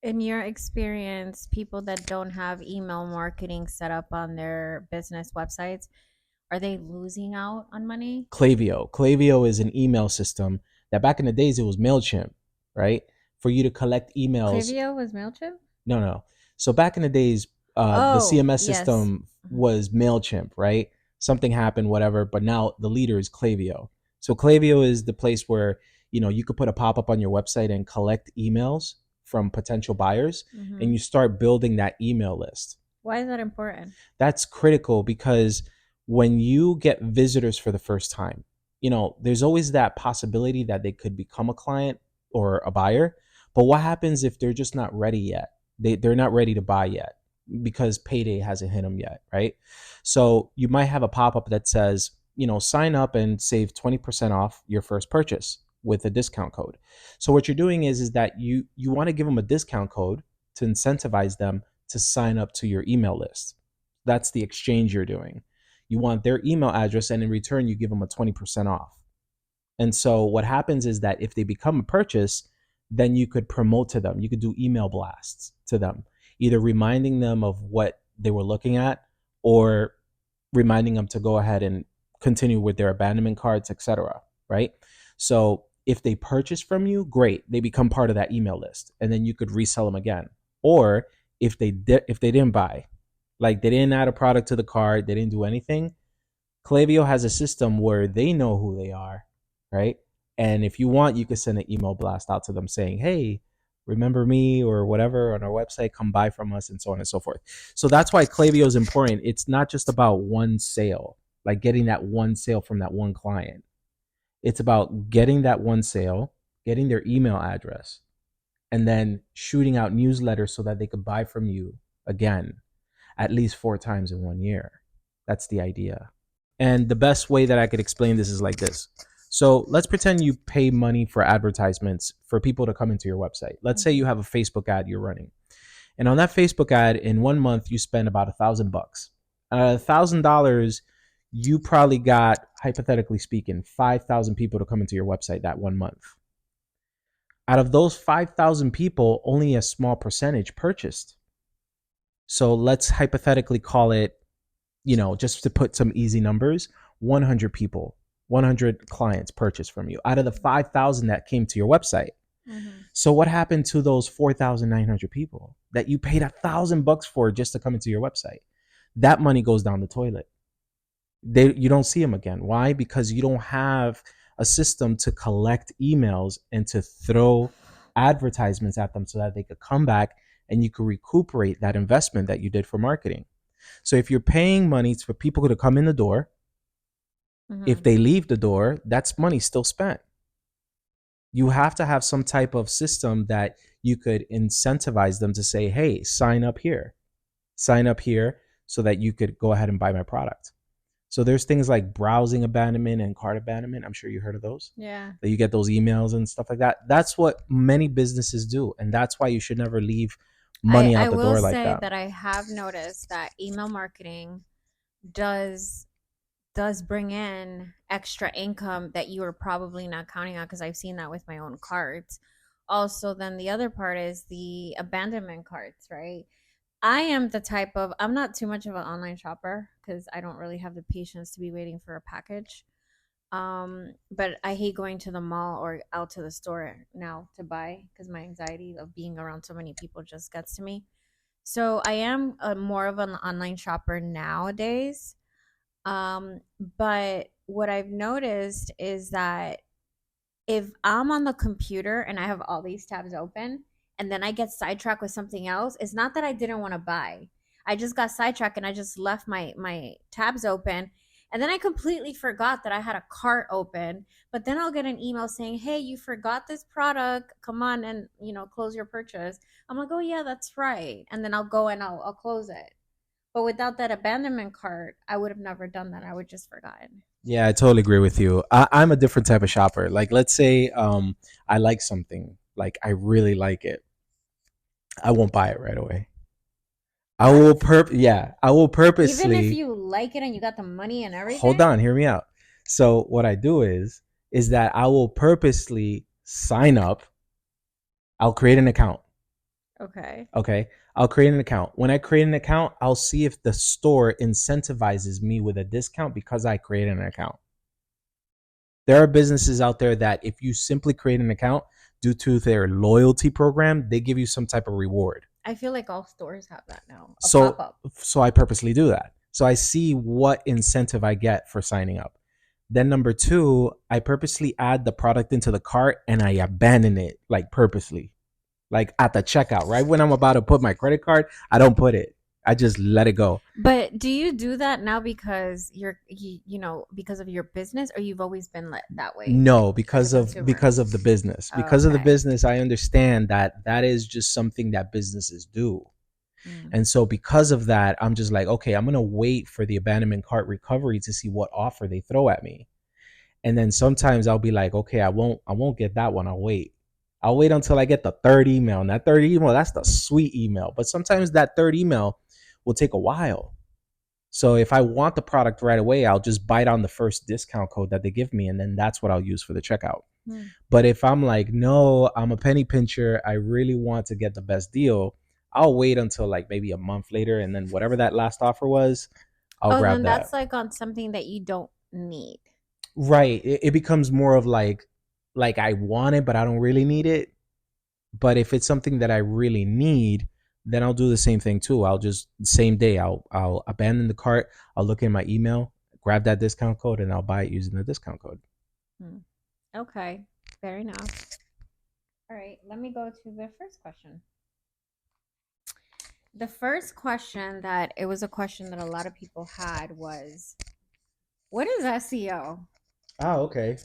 In your experience, people that don't have email marketing set up on their business websites, are they losing out on money? Klaviyo is an email system that back in the days it was MailChimp, right? For you to collect emails. Klaviyo was MailChimp? No. So back in the days, the Oh, CMS yes. system Mhm. was MailChimp, right? Something happened, whatever, but now the leader is Klaviyo. So Klaviyo is the place where, you could put a pop-up on your website and collect emails from potential buyers, and you Mhm. start building that email list. Why is that important? That's critical because when you get visitors for the first time, there's always that possibility that they could become a client or a buyer. But what happens if they're just not ready yet? They're not ready to buy yet because payday hasn't hit them yet, right? So you might have a pop up that says, sign up and save 20% off your first purchase with a discount code. So what you're doing is that you want to give them a discount code to incentivize them to sign up to your email list. That's the exchange you're doing. You want their email address, and in return, you give them a 20% off. And so, what happens is that if they become a purchase, then you could promote to them. You could do email blasts to them, either reminding them of what they were looking at or reminding them to go ahead and continue with their abandonment cards, etc. Right? So, if they purchase from you, great. They become part of that email list, and then you could resell them again. Or if they didn't buy, like they didn't add a product to the cart, they didn't do anything. Klaviyo has a system where they know who they are, right? And if you want, you could send an email blast out to them saying, "Hey, remember me or whatever on our website, come buy from us," and so on and so forth. So that's why Klaviyo is important. It's not just about one sale, like getting that one sale from that one client. It's about getting that one sale, getting their email address, and then shooting out newsletters so that they could buy from you again at least 4 times in 1 year. That's the idea. And the best way that I could explain this is like this. So let's pretend you pay money for advertisements for people to come into your website. Let's say you Mhm. have a Facebook ad you're running. And on that Facebook ad, in 1 month, you spend about $1,000. $1,000, you probably got, hypothetically speaking, 5,000 people to come into your website that 1 month. Out of those 5,000 people, only a small percentage purchased. So let's hypothetically call it, just to put some easy numbers, 100 people, 100 clients purchased from you out of the 5,000 that came to your website. Mhm. So what happened to those 4,900 people that you paid $1,000 for just to come into your website? That money goes down the toilet. You don't see them again. Why? Because you don't have a system to collect emails and to throw advertisements at them so that they could come back and you could recuperate that investment that you did for marketing. So if you're paying money for people to come in the door, if Mhm. they leave the door, that's money still spent. You have to have some type of system that you could incentivize them to say, hey, sign up here so that you could go ahead and buy my product. So there's things like browsing abandonment and cart abandonment. I'm sure you heard of those. Yeah. That you get those emails and stuff like that. That's what many businesses do. And that's why you should never leave I money I out the will door like say that. that I have noticed that email marketing does does bring in extra income that you were probably not counting on, because I've seen that with my own cards. Also, then the other part is the abandonment carts, right? I am the type of, I'm not too much of an online shopper because I don't really have the patience to be waiting for a package. But I hate going to the mall or out to the store now to buy because my anxiety of being around so many people just gets to me. So I am more of an online shopper nowadays. But what I've noticed is that if I'm on the computer and I have all these tabs open and then I get sidetracked with something else, it's not that I didn't want to buy. I just got sidetracked and I just left my tabs open. And then I completely forgot that I had a cart open. But then I'll get an email saying, "Hey, you forgot this product. Come on and, close your purchase." I'm like, "Oh yeah, that's right." And then I'll go and I'll close it. But without that abandonment cart, I would have never done that. I would just forgotten. Yeah, I totally agree with you. I'm a different type of shopper. Like, let's say I like something, like I really like it. I won't buy it right away. What? I will Even if purposely you like it and you got the money and hold everything? on, hear me out. So what I do is that I will purposely sign up. I'll create an account. Okay. Okay. I'll create an account. When I create an account, I'll see if the store incentivizes me with a discount because I created an account. There are businesses out there that if you simply create an account due to their loyalty program, they give you some type of reward. I feel like all stores have that now. A pop So up. so I purposely do that. So I see what incentive I get for signing up. Then number 2, I purposely add the product into the cart and I abandon it like purposely. Like at the checkout, right when I'm about to put my credit card, I don't put it. I just let it go. But do you do that now because because of your business, or you've always been that way No, as a consumer? because of the business. Because of the Okay. business, I understand that that is just something that businesses do. Mm. And so because of that, I'm just like, okay, I'm going to wait for the abandonment cart recovery to see what offer they throw at me. And then sometimes I'll be like, okay, I won't get that one. I'll wait until I get the third email. And that third email, that's the sweet email. But sometimes that third email will take a while. So if I want the product right away, I'll just bite on the first discount code that they give me, and then that's what I'll use for the checkout. Mm. But if I'm like, no, I'm a penny pincher, I really want to get the best deal, I'll wait until like maybe a month later, and then whatever that last offer was, I'll Oh, grab then that. that's like on something that you don't need. Right. It becomes more of like I want it, but I don't really need it. But if it's something that I really need, then I'll do the same thing too. I'll just same day I'll abandon the cart. I'll look in my email, grab that discount code, and I'll buy it using the discount code. Mm. Okay. Fair enough. All right. Let me go to the first question. The first question that it was a question that a lot of people had was, what is SEO? Oh, okay.